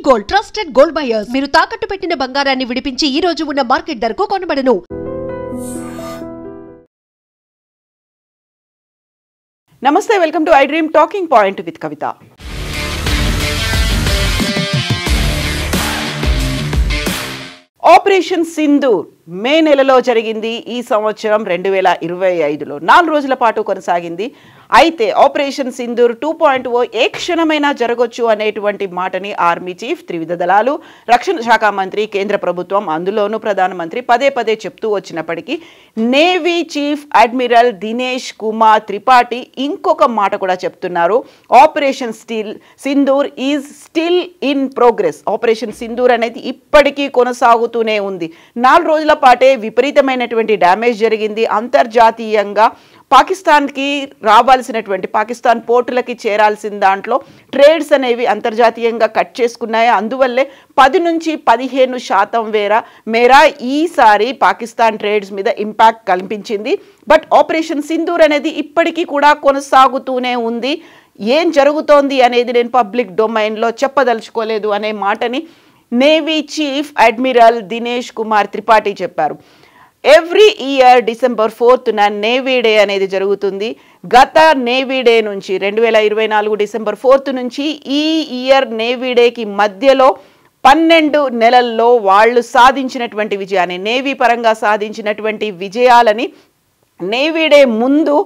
Gold trusted gold buyers మీరు తాకట్టు పెట్టిన బంగారాన్ని విడిపించి ఈ రోజు ఉన్న మార్కెట్ ధరకు కొనబడను. నమస్తే, welcome to iDream talking point with Kavitha. Operation Sindoor May నెలలో జరిగింది. ఈ సంవత్సరం 2025లో 4 రోజుల పాటు కొనసాగింది. అయితే ఆపరేషన్ సింధూర్ 2.0 ఏ క్షణమైనా జరగొచ్చు అనేటువంటి మాటని ఆర్మీ చీఫ్, త్రివిధ దళాలు, రక్షణ శాఖ మంత్రి, కేంద్ర ప్రభుత్వం, అందులోనూ ప్రధానమంత్రి పదే పదే చెప్తూ వచ్చినప్పటికీ navy chief admiral Dinesh Kumar Tripathi ఇంకొక మాట కూడా చెప్తున్నారు. Operation Sindoor is still in progress. Operation Sindoor అనేది ఇప్పటికీ కొనసాగుతూనే ఉంది. 4 రోజుల పాటే విపరీతమైనటువంటి డ్యామేజ్ జరిగింది. అంతర్జాతీయంగా పాకిస్తాన్కి రావాల్సినటువంటి, పాకిస్తాన్ పోర్టులకి చేరాల్సిన దాంట్లో ట్రేడ్స్ అనేవి అంతర్జాతీయంగా కట్ చేసుకున్నాయి. అందువల్లే 10 నుంచి 15% మేర ఈసారి పాకిస్తాన్ ట్రేడ్స్ మీద ఇంపాక్ట్ కనిపించింది. బట్ ఆపరేషన్ సింధూర్ అనేది ఇప్పటికీ కూడా కొనసాగుతూనే ఉంది. ఏం జరుగుతోంది అనేది నేను పబ్లిక్ డొమైన్లో చెప్పదలుచుకోలేదు అనే మాటని navy chief admiral Dinesh Kumar Tripathi చెప్పారు. Every year December 4th navy day అనేది జరుగుతుంది. గత నేవీ డే నుంచి 2024 December 4th నుంచి ఈ ఇయర్ నేవీ డేకి మధ్యలో 12 నెలల్లో వాళ్ళు సాధించినటువంటి విజయాన్ని, నేవీ పరంగా సాధించినటువంటి విజయాలని నేవీ డే ముందు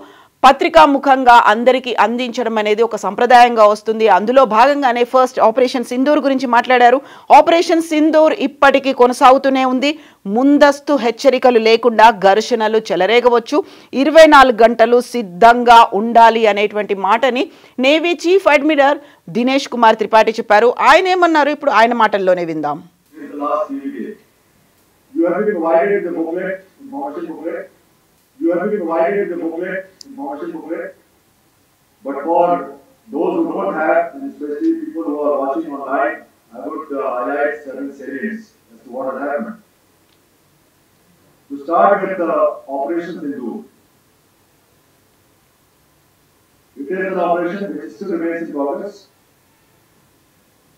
పత్రికాముఖంగా అందరికీ అందించడం అనేది ఒక సంప్రదాయంగా వస్తుంది. అందులో భాగంగానే ఫస్ట్ ఆపరేషన్ సింధూర్ గురించి మాట్లాడారు. ఆపరేషన్ సింధూర్ ఇప్పటికీ కొనసాగుతూనే ఉంది. ముందస్తు హెచ్చరికలు లేకుండా ఘర్షణలు చెలరేగవచ్చు, 24 గంటలు సిద్ధంగా ఉండాలి అనేటువంటి మాటని navy chief admiral Dinesh Kumar Tripathi చెప్పారు. ఆయన ఏమన్నారు ఇప్పుడు ఆయన మాటల్లోనే విందాం. You have been provided the booklet, information booklet, but for those who don't have, and especially people who are watching online, I would highlight certain salients as to what has happened. To start with Operation Sindoor, it is an operation which still remains in progress,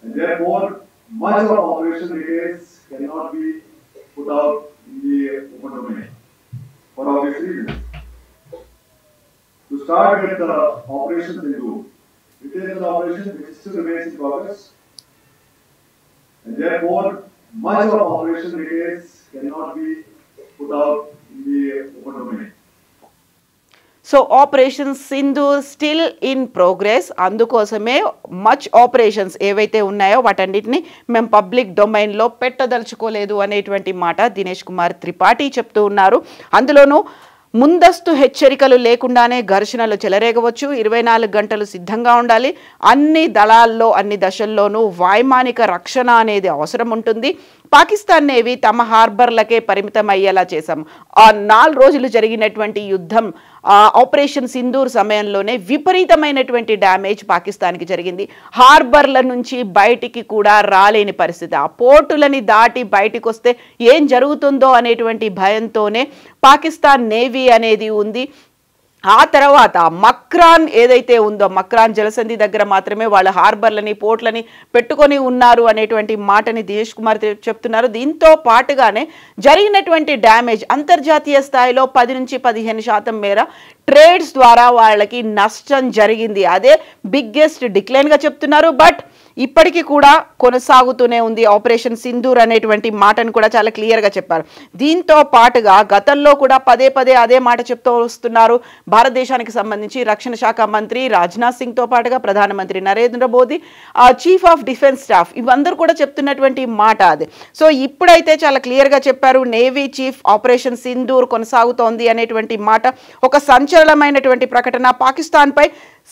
and therefore much of operation details cannot be put out in the open domain, for obvious reasons. To start with Operation Sindoor, it is an operation which still remains in progress, and therefore much of operation details cannot be put out in the open domain. So operation Sindoor still in progress. అందుకోసమే much operations ఏవైతే ఉన్నాయో వాటన్నిటిని మేము public డొమైన్లో పెట్టదలుచుకోలేదు అనేటువంటి మాట దినేష్ కుమార్ త్రిపాఠి చెప్తూ ఉన్నారు. అందులోనూ ముందస్తు హెచ్చరికలు లేకుండానే ఘర్షణలు చెలరేగవచ్చు, 24 గంటలు సిద్ధంగా ఉండాలి, అన్ని దళాల్లో అన్ని దశల్లోనూ వైమానిక రక్షణ అనేది అవసరం ఉంటుంది. పాకిస్తాన్ నేవీ తమ హార్బర్లకే పరిమితం అయ్యేలా చేశాం. ఆ 4 రోజులు జరిగినటువంటి యుద్ధం ఆపరేషన్ సింధూర్ సమయంలోనే విపరీతమైనటువంటి డ్యామేజ్ పాకిస్తాన్కి జరిగింది. హార్బర్ల నుంచి బయటికి కూడా రాలేని పరిస్థితి, ఆ పోర్టులని దాటి బయటికి వస్తే ఏం జరుగుతుందో అనేటువంటి భయంతోనే పాకిస్తాన్ నేవీ అనేది ఉంది. ఆ తర్వాత మక్రాన్ ఏదైతే ఉందో, మక్రాన్ జలసంధి దగ్గర మాత్రమే వాళ్ళ హార్బర్లని, పోర్ట్లని పెట్టుకొని ఉన్నారు అనేటువంటి మాటని దినేష్ కుమార్ చెప్తున్నారు. దీంతో పాటుగానే జరిగినటువంటి డ్యామేజ్ అంతర్జాతీయ స్థాయిలో 10 నుంచి 15% మేర ట్రేడ్స్ ద్వారా వాళ్ళకి నష్టం జరిగింది. అదే బిగ్గెస్ట్ డిక్లైన్గా చెప్తున్నారు. బట్ ఇప్పటికీ కూడా కొనసాగుతూనే ఉంది ఆపరేషన్ సింధూర్ అనేటువంటి మాటను కూడా చాలా క్లియర్గా చెప్పారు. దీంతో పాటుగా గతంలో కూడా పదే పదే అదే మాట చెప్తూ వస్తున్నారు. భారతదేశానికి సంబంధించి రక్షణ శాఖ మంత్రి రాజ్నాథ్ సింగ్తో పాటుగా ప్రధానమంత్రి Narendra Modi, chief of defence staff, ఇవందరూ కూడా చెప్తున్నటువంటి మాట అదే. సో ఇప్పుడైతే చాలా క్లియర్గా చెప్పారు. నేవీ చీఫ్ ఆపరేషన్ సింధూర్ కొనసాగుతోంది అనేటువంటి మాట ఒక సంచలనమైనటువంటి ప్రకటన. పాకిస్తాన్పై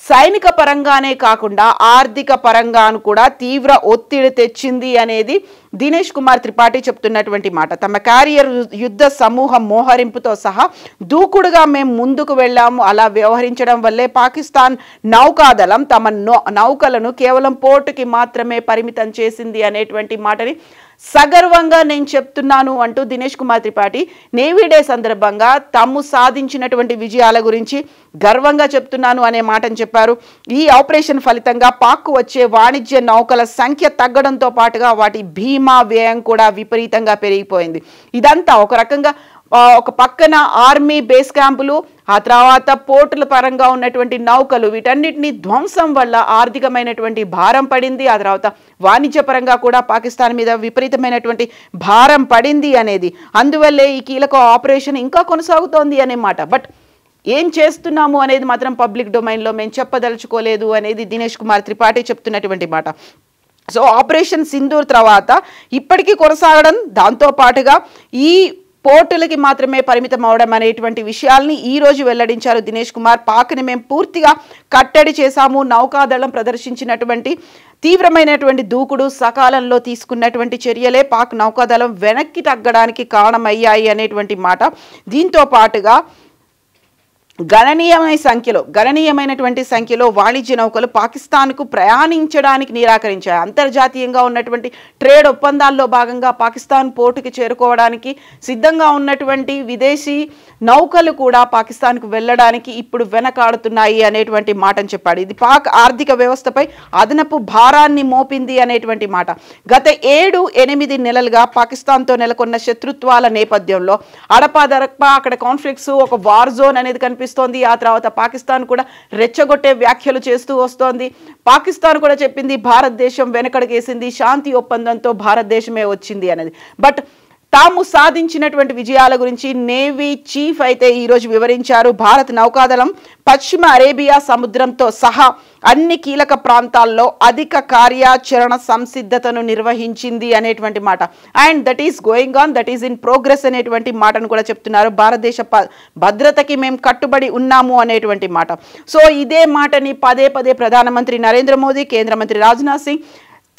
సైనిక పరంగానే కాకుండా ఆర్థిక పరంగాను కూడా తీవ్ర ఒత్తిడి తెచ్చింది అనేది దినేష్ కుమార్ త్రిపాఠి చెప్తున్నటువంటి మాట. తమ క్యారియర్ యుద్ధ సమూహ మోహరింపుతో సహా దూకుడుగా మేము ముందుకు వెళ్ళాము. అలా వ్యవహరించడం వల్లే పాకిస్తాన్ నౌకాదళం తమ నౌకలను కేవలం పోర్టుకి మాత్రమే పరిమితం చేసింది అనేటువంటి మాటని సగర్వంగా నేను చెప్తున్నాను అంటూ దినేష్ కుమార్ త్రిపాఠి నేవీ డే సందర్భంగా తాము సాధించినటువంటి విజయాల గురించి గర్వంగా చెప్తున్నాను అనే మాటను చెప్పారు. ఈ ఆపరేషన్ ఫలితంగా పాక్కు వచ్చే వాణిజ్య నౌకల సంఖ్య తగ్గడంతో పాటుగా వాటి బీమా వ్యయం కూడా విపరీతంగా పెరిగిపోయింది. ఇదంతా ఒక రకంగా ఒక పక్కన ఆర్మీ బేస్ క్యాంపులు, ఆ తర్వాత పోర్టుల పరంగా ఉన్నటువంటి నౌకలు, వీటన్నిటిని ధ్వంసం వల్ల ఆర్థికమైనటువంటి భారం పడింది. ఆ తర్వాత వాణిజ్యపరంగా కూడా పాకిస్తాన్ మీద విపరీతమైనటువంటి భారం పడింది అనేది, అందువల్లే ఈ కీలక ఆపరేషన్ ఇంకా కొనసాగుతోంది అనే మాట. బట్ ఏం చేస్తున్నాము అనేది మాత్రం పబ్లిక్ డొమైన్లో మేము చెప్పదలుచుకోలేదు అనేది దినేష్ కుమార్ త్రిపాఠి చెప్తున్నటువంటి మాట. సో ఆపరేషన్ సింధూర్ తర్వాత ఇప్పటికీ కొనసాగడం, దాంతోపాటుగా ఈ పోర్టులకి మాత్రమే పరిమితం అవడం అనేటువంటి విషయాల్ని ఈ రోజు వెల్లడించారు దినేష్ కుమార్. పాక్ని మేము పూర్తిగా కట్టడి చేశాము, నౌకాదళం ప్రదర్శించినటువంటి తీవ్రమైనటువంటి దూకుడు, సకాలంలో తీసుకున్నటువంటి చర్యలే పాక్ నౌకాదళం వెనక్కి తగ్గడానికి కారణమయ్యాయి అనేటువంటి మాట. దీంతో పాటుగా గణనీయమైనటువంటి సంఖ్యలో వాణిజ్య నౌకలు పాకిస్తాన్కు ప్రయాణించడానికి నిరాకరించాయి. అంతర్జాతీయంగా ఉన్నటువంటి ట్రేడ్ ఒప్పందాల్లో భాగంగా పాకిస్తాన్ పోర్టుకి చేరుకోవడానికి సిద్ధంగా ఉన్నటువంటి విదేశీ నౌకలు కూడా పాకిస్తాన్కు వెళ్ళడానికి ఇప్పుడు వెనకాడుతున్నాయి అనేటువంటి మాటను చెప్పాడు. ఇది పాక్ ఆర్థిక వ్యవస్థపై అదనపు భారాన్ని మోపింది అనేటువంటి మాట. గత 7-8 నెలలుగా పాకిస్తాన్తో నెలకొన్న శత్రుత్వాల నేపథ్యంలో అడపాదడపా అక్కడ కాన్ఫ్లిక్ట్స్, ఒక వార్ జోన్ అనేది కనిపిస్తుంది. ఆ తర్వాత పాకిస్తాన్ కూడా రెచ్చగొట్టే వ్యాఖ్యలు చేస్తూ వస్తోంది. పాకిస్తాన్ కూడా చెప్పింది భారతదేశం వెనకడుగేసింది, శాంతి ఒప్పందంతో భారతదేశమే వచ్చింది అనేది. బట్ తాము సాధించినటువంటి విజయాల గురించి నేవీ చీఫ్ అయితే ఈరోజు వివరించారు. భారత నౌకాదళం పశ్చిమ అరేబియా సముద్రంతో సహా అన్ని కీలక ప్రాంతాల్లో అధిక కార్యాచరణ సంసిద్ధతను నిర్వహించింది అనేటువంటి మాట. And that is going on, that is in progress అనేటువంటి మాటను కూడా చెప్తున్నారు. భారతదేశ భద్రతకి మేము కట్టుబడి ఉన్నాము అనేటువంటి మాట. సో ఇదే మాటని పదే పదే ప్రధానమంత్రి నరేంద్ర మోదీ, కేంద్ర మంత్రి Rajnath Singh,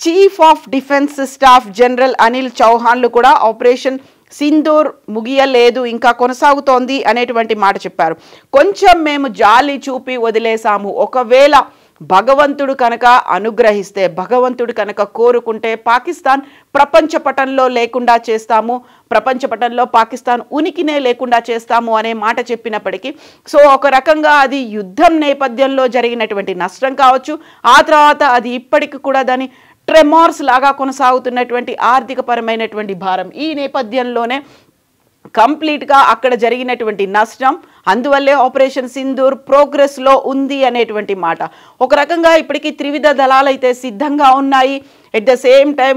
chief of defence staff general Anil చౌహాన్లు కూడా ఆపరేషన్ సింధూర్ ముగియలేదు, ఇంకా కొనసాగుతోంది అనేటువంటి మాట చెప్పారు. కొంచెం మేము జాలి చూపి వదిలేసాము, ఒకవేళ భగవంతుడు కనుక అనుగ్రహిస్తే, భగవంతుడు కనుక కోరుకుంటే పాకిస్తాన్ ప్రపంచ పటంలో లేకుండా చేస్తాము, ప్రపంచ పటంలో పాకిస్తాన్ ఉనికినే లేకుండా చేస్తాము అనే మాట చెప్పినప్పటికీ, సో ఒక రకంగా అది యుద్ధం నేపథ్యంలో జరిగినటువంటి నష్టం కావచ్చు, ఆ తర్వాత అది ఇప్పటికి కూడా దాని ట్రెమార్స్ లాగా కొనసాగుతున్నటువంటి ఆర్థిక పరమైనటువంటి భారం, ఈ నేపథ్యంలోనే కంప్లీట్గా అక్కడ జరిగినటువంటి నష్టం, అందువల్లే ఆపరేషన్ సింధూర్ ప్రోగ్రెస్లో ఉంది అనేటువంటి మాట. ఒక రకంగా ఇప్పటికీ త్రివిధ దళాలు అయితే సిద్ధంగా ఉన్నాయి. ఎట్ ద సేమ్ టైం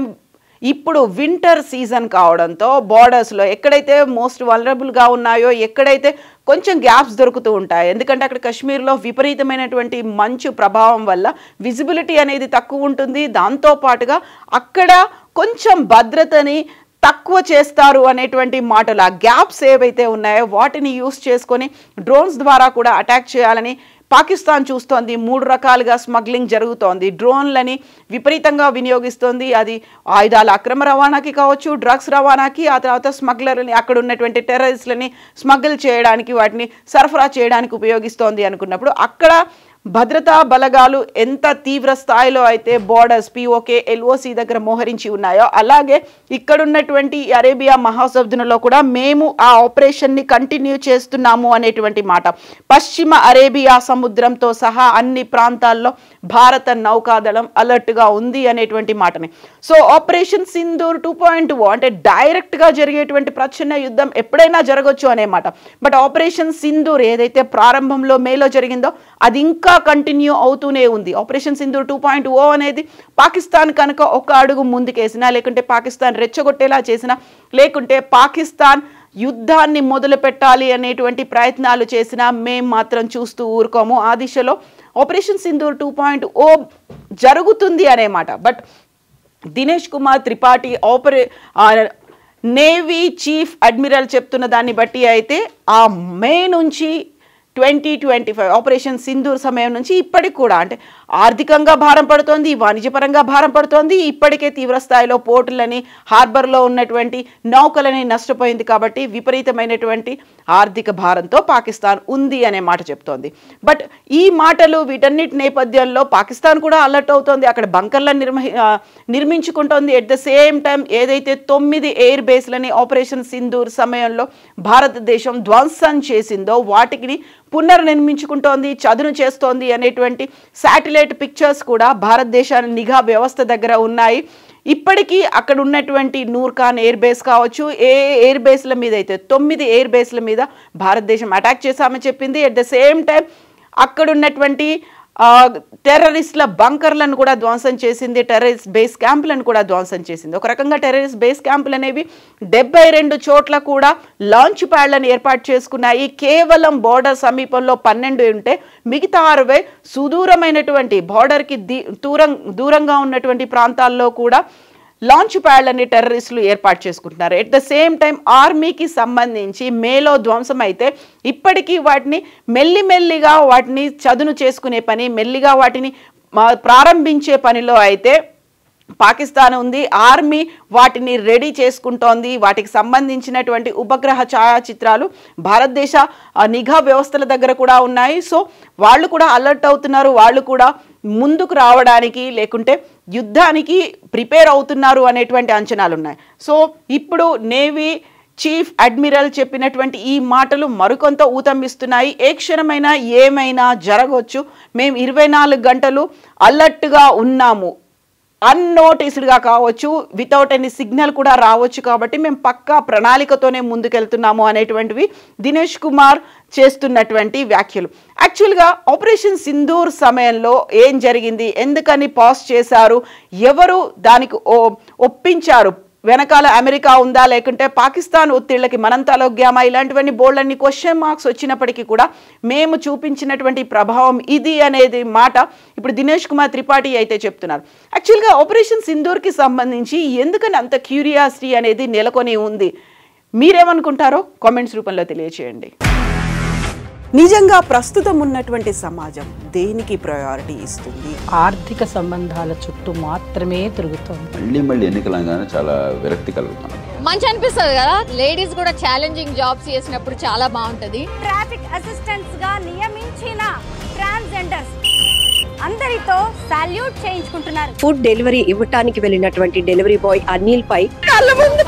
ఇప్పుడు వింటర్ సీజన్ కావడంతో బార్డర్స్లో ఎక్కడైతే మోస్ట్ వల్నరబుల్గా ఉన్నాయో, ఎక్కడైతే కొంచెం గ్యాప్స్ దొరుకుతూ ఉంటాయి, ఎందుకంటే అక్కడ కాశ్మీర్లో విపరీతమైనటువంటి మంచు ప్రభావం వల్ల విజిబిలిటీ అనేది తక్కువ ఉంటుంది. దాంతోపాటుగా అక్కడ కొంచెం భద్రతని తక్కువ చేస్తారు అనేటువంటి మాటలు. ఆ గ్యాప్స్ ఏవైతే ఉన్నాయో వాటిని యూస్ చేసుకొని డ్రోన్స్ ద్వారా కూడా అటాక్ చేయాలని పాకిస్తాన్ చూస్తోంది. 3 రకాలుగా స్మగ్లింగ్ జరుగుతోంది, డ్రోన్లని విపరీతంగా వినియోగిస్తోంది. అది ఆయుధాల అక్రమ రవాణాకి కావచ్చు, డ్రగ్స్ రవాణాకి, ఆ తర్వాత స్మగ్లర్ని, అక్కడ ఉన్నటువంటి టెర్రరిస్ట్లని స్మగ్ల్ చేయడానికి, వాటిని సరఫరా చేయడానికి ఉపయోగిస్తోంది అనుకున్నప్పుడు అక్కడ భద్రతా బలగాలు ఎంత తీవ్ర స్థాయిలో అయితే బోర్డర్స్ POK LOC దగ్గర మోహరించి ఉన్నాయో, అలాగే ఇక్కడున్నటువంటి అరేబియా మహాసముద్రంలో కూడా మేము ఆ ఆపరేషన్ని కంటిన్యూ చేస్తున్నాము అనేటువంటి మాట. పశ్చిమ అరేబియా సముద్రంతో సహా అన్ని ప్రాంతాల్లో భారత నౌకాదళం అలర్ట్గా ఉంది అనేటువంటి మాటని. సో ఆపరేషన్ సింధూర్ 2.0 అంటే డైరెక్ట్గా జరిగేటువంటి ప్రచ్ఛన్న యుద్ధం ఎప్పుడైనా జరగవచ్చు అనే మాట. బట్ ఆపరేషన్ సింధూర్ ఏదైతే ప్రారంభంలో మేలో జరిగిందో అది ఇంకా కంటిన్యూ అవుతూనే ఉంది. ఆపరేషన్ సింధూర్ 2.0 అనేది పాకిస్తాన్ కనుక ఒక అడుగు ముందుకేసినా, లేకుంటే పాకిస్తాన్ రెచ్చగొట్టేలా చేసినా, లేకుంటే పాకిస్తాన్ యుద్ధాన్ని మొదలు పెట్టాలి అనేటువంటి ప్రయత్నాలు చేసినా మేము మాత్రం చూస్తూ ఊరుకోము. ఆ దిశలో ఆపరేషన్ సింధూర్ 2.0 జరుగుతుంది అనే మాట. But Dinesh Kumar Tripathi navy chief admiral చెప్తున్న దాన్ని బట్టి అయితే ఆ మే నుంచి 2025 ఆపరేషన్ సింధూర్ సమయం నుంచి ఇప్పటికి కూడా అంటే ఆర్థికంగా భారం పడుతోంది, వాణిజ్యపరంగా భారం పడుతోంది. ఇప్పటికే తీవ్ర స్థాయిలో పోర్టులని, హార్బర్లో ఉన్నటువంటి నౌకలని నష్టపోయింది. కాబట్టి విపరీతమైనటువంటి ఆర్థిక భారంతో పాకిస్తాన్ ఉంది అనే మాట చెప్తోంది. బట్ ఈ మాటలు వీటన్నిటి నేపథ్యంలో పాకిస్తాన్ కూడా అలర్ట్ అవుతోంది. అక్కడ బంకర్లను నిర్మించుకుంటోంది. ఎట్ ద సేమ్ టైం ఏదైతే 9 ఎయిర్ బేస్లని ఆపరేషన్ సింధూర్ సమయంలో భారతదేశం ధ్వంసం చేసిందో వాటికి పునర్నిర్మించుకుంటోంది, చదును చేస్తోంది అనేటువంటి శాటిలైట్ పిక్చర్స్ కూడా భారతదేశాన్ని నిఘా వ్యవస్థ దగ్గర ఉన్నాయి. ఇప్పటికీ అక్కడ ఉన్నటువంటి నూర్ఖాన్ ఎయిర్ బేస్ కావచ్చు, ఏ ఎయిర్ బేస్ల మీద అయితే 9 ఎయిర్ బేస్ల మీద భారతదేశం అటాక్ చేశామని చెప్పింది. ఎట్ ద సేమ్ టైం అక్కడ ఉన్నటువంటి టెర్రరిస్టుల బంకర్లను కూడా ధ్వంసం చేసింది, టెర్రరిస్ట్ బేస్ క్యాంపులను కూడా ధ్వంసం చేసింది. ఒక రకంగా టెర్రరిస్ట్ బేస్ క్యాంపులు అనేవి 72 చోట్ల కూడా లాంచ్ ప్యాడ్లను ఏర్పాటు చేసుకున్నాయి. కేవలం బోర్డర్ సమీపంలో 12 ఉంటే మిగతా 60 సుదూరమైనటువంటి బోర్డర్కి దూరంగా ఉన్నటువంటి ప్రాంతాల్లో కూడా లాంచ్ ప్యాడ్లని టెర్రరిస్టులు ఏర్పాటు చేసుకుంటున్నారు. ఎట్ ద సేమ్ టైం ఆర్మీకి సంబంధించి మేలో ధ్వంసం అయితే ఇప్పటికీ వాటిని మెల్లిమెల్లిగా వాటిని చదును చేసుకునే పని, మెల్లిగా వాటిని ప్రారంభించే పనిలో అయితే పాకిస్తాన్ ఉంది. ఆర్మీ వాటిని రెడీ చేసుకుంటోంది. వాటికి సంబంధించినటువంటి ఉపగ్రహ ఛాయాచిత్రాలు భారతదేశ నిఘా వ్యవస్థల దగ్గర కూడా ఉన్నాయి. సో వాళ్ళు కూడా అలర్ట్ అవుతున్నారు, వాళ్ళు కూడా ముందుకు రావడానికి లేకుంటే యుద్ధానికి ప్రిపేర్ అవుతున్నారు అనేటువంటి అంచనాలు ఉన్నాయి. సో ఇప్పుడు నేవీ చీఫ్ అడ్మిరల్ చెప్పినటువంటి ఈ మాటలు మరికొంత ఊతమిస్తున్నాయి. ఏ క్షణమైనా ఏమైనా జరగవచ్చు, మేము 24 గంటలు అలర్ట్గా ఉన్నాము, అన్నోటీస్డ్గా కావచ్చు, వితౌట్ ఎనీ సిగ్నల్ కూడా రావచ్చు, కాబట్టి మేము పక్కా ప్రణాళికతోనే ముందుకెళ్తున్నాము అనేటువంటివి దినేష్ కుమార్ చేస్తున్నటువంటి వ్యాఖ్యలు. యాక్చువల్గా ఆపరేషన్ సింధూర్ సమయంలో ఏం జరిగింది, ఎందుకని పాజ్ చేశారు, ఎవరు దానికి ఒప్పించారు, వెనకాల అమెరికా ఉందా లేకుంటే పాకిస్తాన్ ఒత్తిళ్లకి మనంతలోగ్యామా, ఇలాంటివన్నీ బోల్డన్ని క్వశ్చన్ మార్క్స్ వచ్చినప్పటికీ కూడా మేము చూపించినటువంటి ప్రభావం ఇది అనేది మాట ఇప్పుడు దినేష్ కుమార్ త్రిపాఠి అయితే చెప్తున్నారు. యాక్చువల్గా ఆపరేషన్ సింధూర్కి సంబంధించి ఎందుకని అంత క్యూరియాసిటీ అనేది నెలకొని ఉంది, మీరేమనుకుంటారో కామెంట్స్ రూపంలో తెలియచేయండి. నిజంగా ప్రస్తుతం ఉన్నటువంటి సమాజం దేనికి ప్రయారిటీ ఇస్తుంది? ఆర్థిక సంబంధాల చుట్టూ మాత్రమే తిరుగుతుంది. మళ్ళీ ఎన్నికలంగానే చాలా విరక్తి కలుగుతున్నాం. మంచి అనిపిస్తుంది కదా, లేడీస్ కూడా ఛాలెంజింగ్ జాబ్స్ చేసినప్పుడు చాలా బాగుంటది. ట్రాఫిక్ అసిస్టెంట్స్ గా నియమించిన ట్రాన్స్జెండర్స్ అందరితో సాల్యూట్ చేయించుకుంటున్నారు. ఫుడ్ డెలివరీ ఇవ్వటానికి వెళ్ళినటువంటి డెలివరీ బాయ్ అనిల్ పై కళ్ళ ముందు